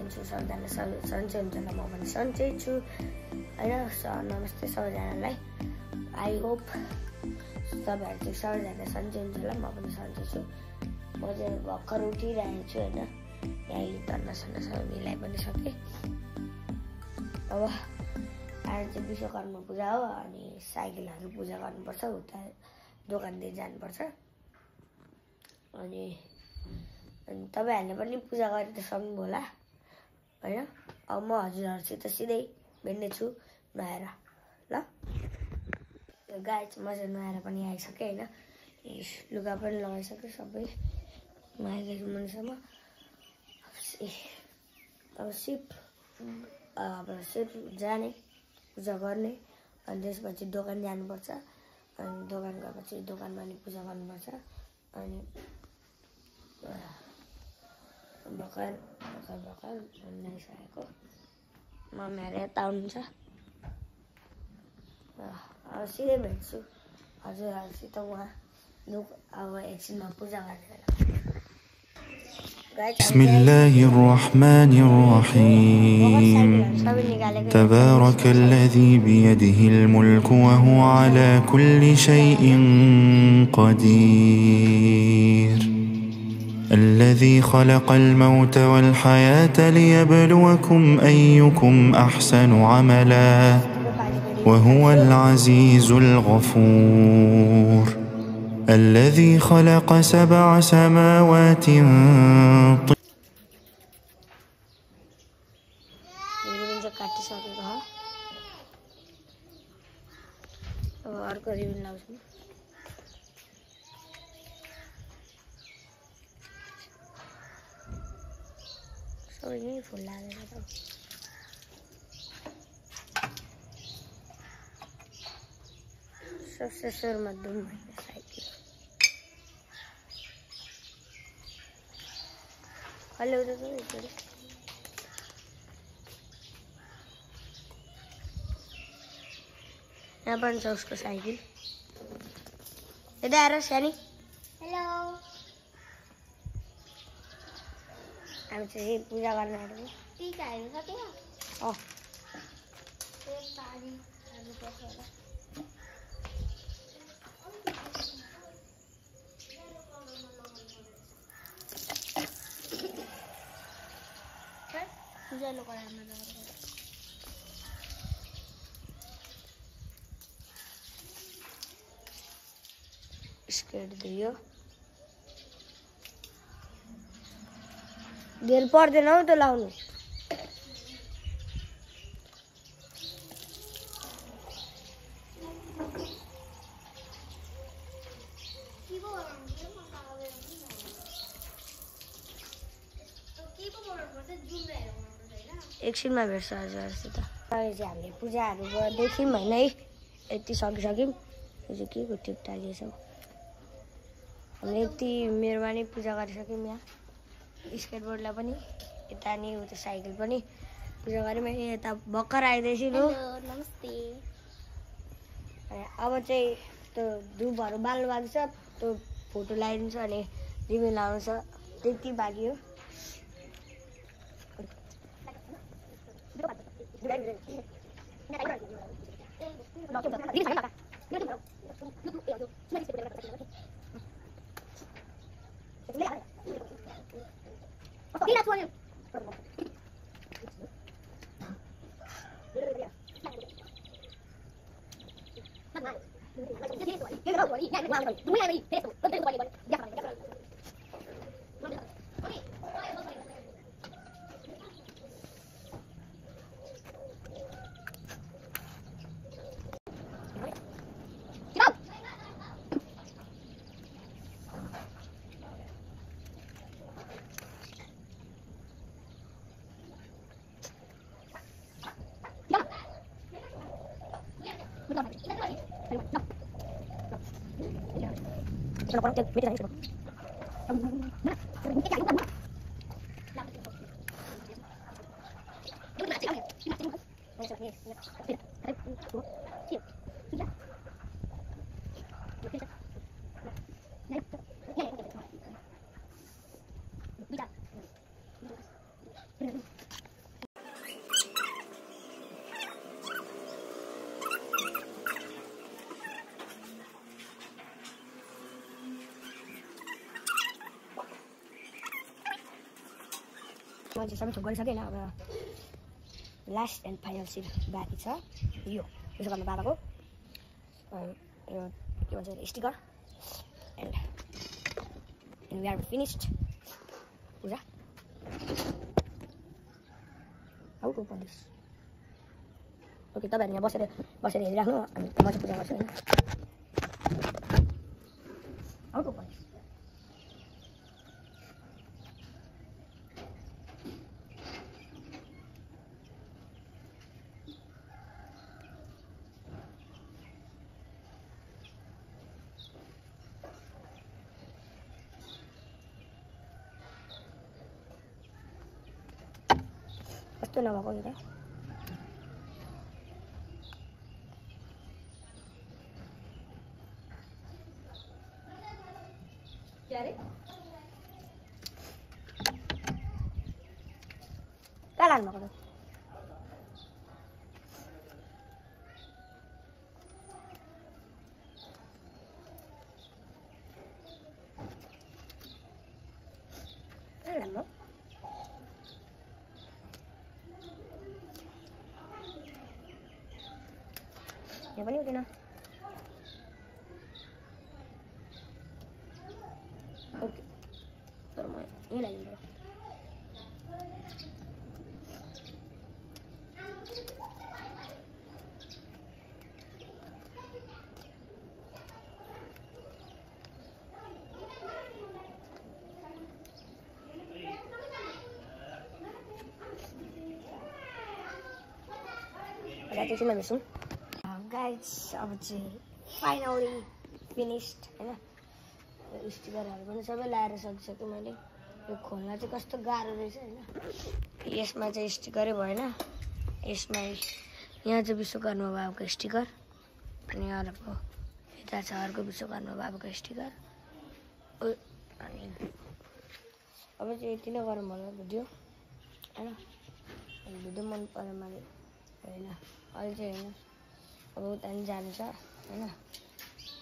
चाहन्छु सबैजना सन्चै हुन्छ होला, म पनि सन्चै छु होइन। नमस्ते सबैजनालाई। आई होप तपाईँहरू चाहिँ सबैजना सन्चै हुन्छ होला, म पनि सन्चै छु। म चाहिँ भर्खर उठिरहेको छु होइन, यहाँ तन्नासन्ना सबै मिलाइ पनि सकेँ। अब आज चाहिँ विश्वकर्मा पूजा हो अनि साइकलहरू पूजा गर्नुपर्छ, उता दोकानतिर जानुपर्छ। अनि तपाईँहरूले पनि पूजा गरे त सक्नु होला होइन। अब म हजुरहरूसित सिधै भेट्नेछु नुहाएर ल। गाई चाहिँ म चाहिँ नुहाएर पनि आइसकेँ होइन, लुगा पनि लगाइसकेँ, सबै नुहाइदिएको मुनिसम्म। अब सिप जाने पूजा गर्ने अनि त्यसपछि दोकान जानुपर्छ। अनि दोकान गएपछि दोकानमा नि पूजा गर्नुपर्छ। अनि भर्खर बनाइसकेको मम्मीहरू यता आउनुहुन्छ। अब सिधै भेट्छु हजुरहरूसित उहाँ अब एकछिनमा पूजा गरेर। بسم الله الرحمن الرحيم تبارك الذي بيده الملك وهو على كل شيء قدير الذي خلق الموت والحياة ليبلوكم أيكم أحسن عملا وهو العزيز الغفور الذي خلق 7 سماوات अर्को रिबिन लाउँछु। सबै नै फुल लागेर त सबसे सुरुमा धुम भएन साइकल। हेलो यहाँ पनि छ उसको साइकल। यता आएर सानी। हेलो। हामी चाहिँ पूजा गर्न आएको। टिकाहरू सक्यो? अँ। उज्यालो करारमा स्केट दियो। धेर पर्दैन हौ त्यो लाउनु। एकछिनमा भेट्छ हजुरहरूसित। अहिले चाहिँ हामीले पूजाहरू देख्यौँ होइन है, यति सकिसक्यौँ। यो चाहिँ के को टिप टालिएछ हौ। हामीले यति मेरोमा नै पूजा गरिसक्यौँ। यहाँ स्केटबोर्डलाई पनि, यता नि उता साइकल पनि पूजा गऱ्यौँ। यता भर्खर आइदिएछु लु। नमस्ते। अब चाहिँ त्यो धुपहरू बाल्नु बाँकी छ, त्यो फोटो लगाइदिन्छ अनि रिबिन लाउँछ, त्यति बाँकी हो। मैले सबै थोक गरिसकेँ होइन। अब लास्ट एन्ड फाइनल सिट बाँकी छ यो विश्वकर्मा बाबाको यो के भन्छ sticker and we are finished puja how to polish. Okay तपाईँहरू यहाँ बसेर हेरिराख्नु अनि म चाहिँ पूजा गर्छु होइन। हाउ टु पलिस कस्तो नभएको यो त। कहाँ लाग्नुभएको त यो पनि हुँदैन। ओके तर म यहीँ लाग्यो। त्यसैमा भेट्छौँ गाइज। अब चाहिँ फाइनली फिनिस्ड होइन। स्टिकरहरू पनि सबै लगाएर सकिसकेँ मैले। यो खोल्न चाहिँ कस्तो गाह्रो रहेछ होइन। यसमा चाहिँ स्टिकरै भएन। यसमा यहाँ चाहिँ विश्वकर्मा बाबाको स्टिकर अनि अर्को यता छ अर्को विश्वकर्मा बाबाको स्टिकर। अनि अब चाहिँ यति नै गरौँ होला भिडियो होइन। भिडियो मन पऱ्यो मैले होइन। अहिले चाहिँ होइन अब उता पनि जानु छ होइन।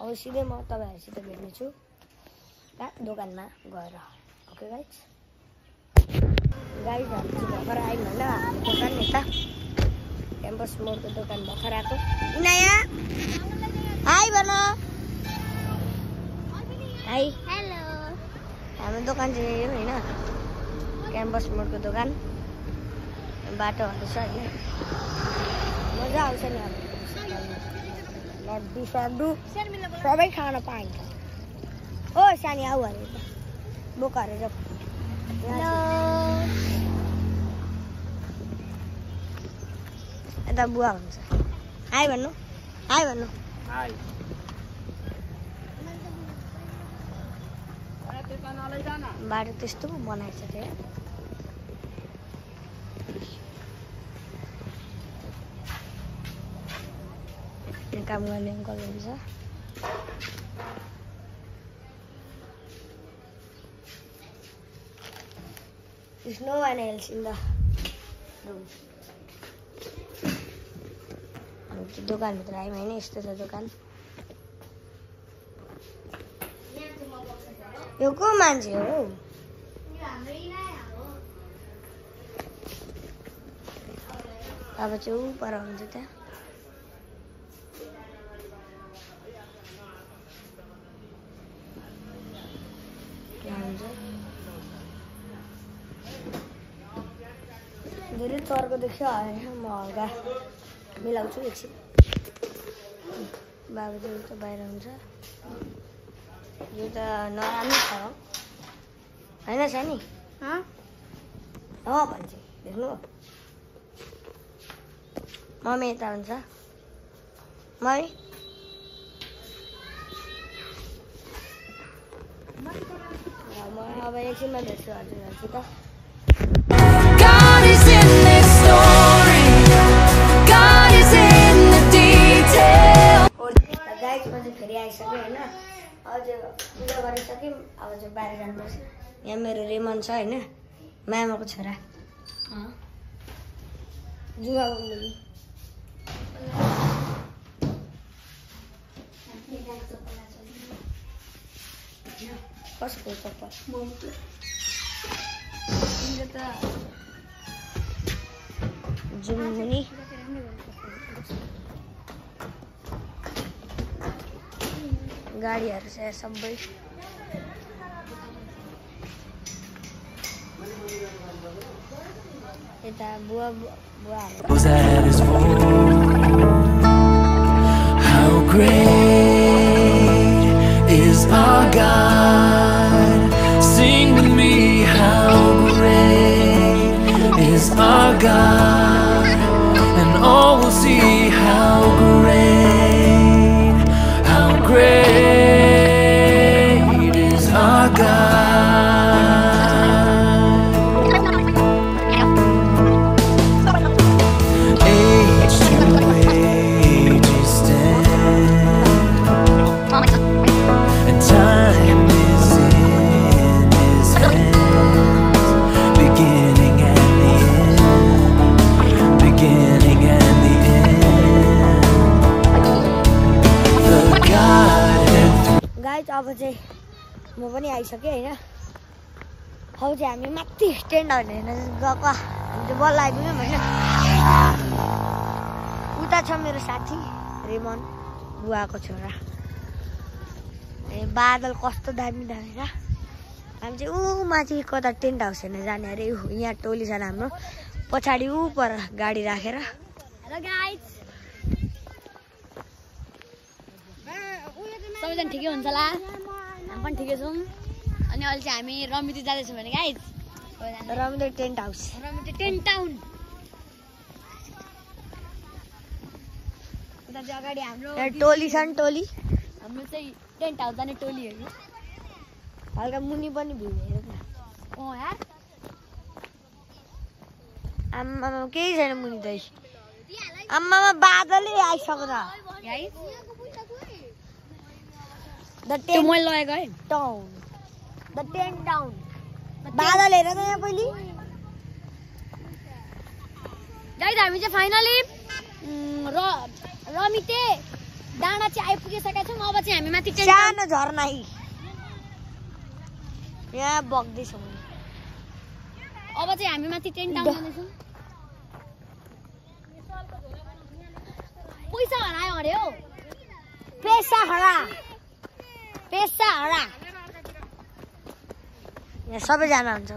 अब सिधै म तपाईँहरूसित भेट्नेछु दोकानमा गएर। ओके गाइज हामी चाहिँ भर्खर आयौँ होइन। दोकान यता क्याम्पस मोडको दोकान भर्खर आएको। नयाँ हाई भन। Hi hello. हाम्रो दोकान चाहिँ यही हो होइन। क्याम्पस मोडको दोकान बाटोहरू छ होइन। मजा आउँछ नि अब लड्डु सर्डु सबै खान पाइन्छ। ओ सानी आऊ अरे बोकाहरू जाऊ। यता बुवा हुन्छ। हाई भन्नु हाई भन्नु। बाटो त्यस्तो पो बनाएछ त्यो। काम गर्ने अङ्कल हुन्छ। There's no one else in the room. दोकानभित्र आयौँ होइन। यस्तो छ दोकान। यो को मान्छे हो? अब चाहिँ ऊ पर हुन्छ त्यहाँ। धेरै चर्को देख्यो होइन। म हल्का मिलाउँछु एकछिन। बाबुजी त बाहिर हुन्छ। यो त नराम्रो छ होइन सानी? भन्छ देख्नु। मम्मी यता हुन्छ। मम्मी म अब एकछिनमा भेट्छु हजुरहरूसित। फेरि आइसक्यो होइन। अझ पूजा गरिसक्यौँ। अब चाहिँ बाहिर जानुपर्छ। यहाँ मेरो रेमन छ होइन। मामाको छोरा जुवा बन्दी। कसको चप्पल? जाउँ मुनि गाडीहरू छ सबै यता बुवा How great is our God? Sing with me, how great is our God? And all will see how great is our God. Age to age is and time is in His hands, beginning and the end, beginning and the end. The Godhead. Guys अब चाहिँ म पनि आइसकेँ होइन अब चाहिँ हामी माथि tent हाल्ने गएको हामी चाहिँ बल्ल आइपुग्यौँ होइन उता छ मेरो साथी रेमन बुवाको छोरा बादल कस्तो दामी दामी छ हामी चाहिँ ऊ माथि कता टेन्ट हाउस हेर्न जाने अरे यहाँ टोली छ हाम्रो पछाडि ऊ पर गाडी राखेर हेलो गाइज सबैजना ठिकै हुन्छ होला हामी पनि ठिकै छौँ अनि अहिले चाहिँ हामी रमिती जाँदैछौँ भने guys Ramiti tent house Ramiti tent town उता चाहिँ अगाडि हाम्रो टोली छ नि टोली हाम्रो चाहिँ टेन्ट हाउस जाने टोलीहरू हल्का मुनि पनि भ्यू हेर न यार आम्मामा केही छैन मुनि त आम्मामा बादलै आइसक्यो गाइज द त्यो टेन्ट मैले लगेको है टाउन द टेन्ट टाउन बादल हेर त यहाँ पहिले गाइज हामी चाहिँ फाइनली रमिते डाँडा चाहिँ आइपुगिसकेका छौँ अब चाहिँ हामी माथि टेन्ट सानो झरना यहाँ बग्दैछौँ अब चाहिँ हामी माथि टेन्ट टाउन जाँदैछौँ पैसा हरायो अरे हो पैसा हरा यहाँ सबैजना हुन्छ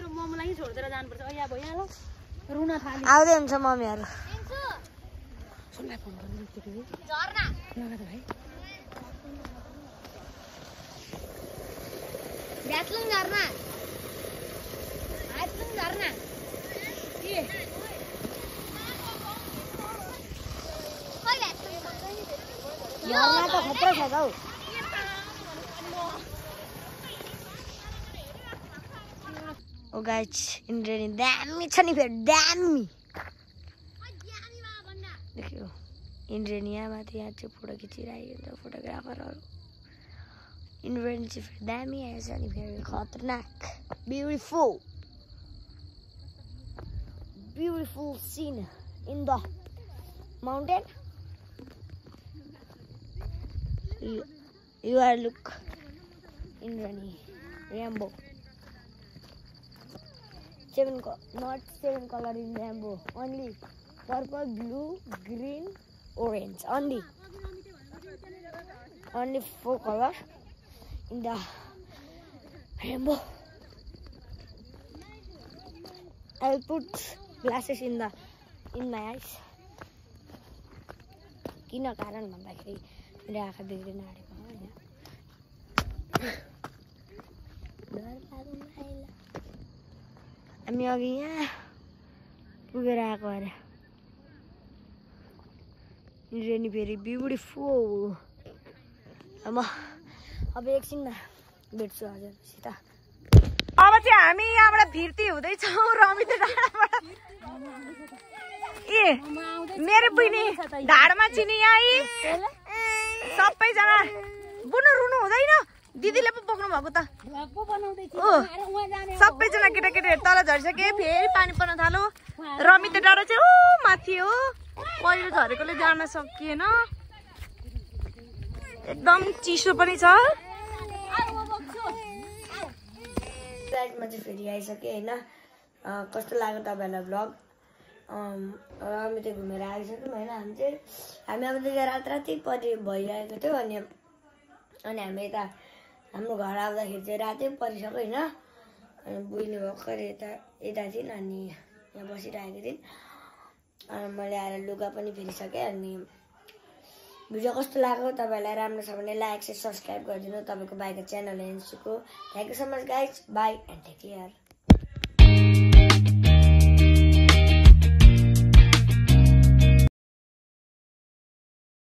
मोमोलाई छोडेर जानुपर्छ यहाँ भयो यहाँ रुन थाल्यो आउँदै हुन्छ मम्मीहरू ब्याटलुङ झर्ना हाइटलुङ झर्ना झरना त खतरा छ हौ ओ गाइज इन्द्रेणी दामी छ नि फेरि दामी देखियो इन्द्रेणी यहाँ माथि यहाँ चाहिँ फोटो खिचिरहेको हुन्छ फोटोग्राफरहरू इन्द्रेणी चाहिँ फेरि दामी आएछ नि फेरि खतरनाक beautiful scene in the mountain you are look Indrani rainbow not seven color in rainbow only purple blue green orange only 4 color in the rainbow. I'll put glasses in my eyes किन कारण भन्दाखेरि मेरो आँखा बिग्रिन आँटेको होइन हामी अघि यहाँ पुगेर आएको अरे रेनी भेरी ब्युटिफुल अब एकछिनमा भेट्छु हजुरसित अब चाहिँ हामी यहाँबाट फिर्ती हुँदैछौँ रमिते डाँडाबाट ए मेरो बहिनी ढाडमा चिनी आई सबैजना बुनु रुनु हुँदैन दिदीले पो बोक्नु भएको त सबैजना केटाकेटीहरू तल झरिसके फेरि पानी पर्न थाल्यो रमिते डाँडा चाहिँ ऊ माथि हो पहिरो झरेकोले जान सकिएन एकदम चिसो पनि छ फ्लाइटमा चाहिँ फेरि आइसकेँ होइन कस्तो लाग्यो तपाईँहरूलाई भ्लग हामी चाहिँ घुमेर आइसक्यौँ होइन हामी अब चाहिँ राति भइरहेको थियो अनि हामी यता हाम्रो घर आउँदाखेरि चाहिँ रातै परिसक्यो होइन अनि बुझ्नु भर्खर यता थिइन् अनि यहाँ बसिरहेको थिइन् अनि मैले आएर लुगा पनि फेरिसकेँ अनि भिडियो कस्तो लाग्यो तपाईँहरूलाई राम्रो छ भने लाइक शेयर सब्सक्राइब गरिदिनु तपाईँको बाइको च्यानल हेर्नुको thank you so much guys bye and take care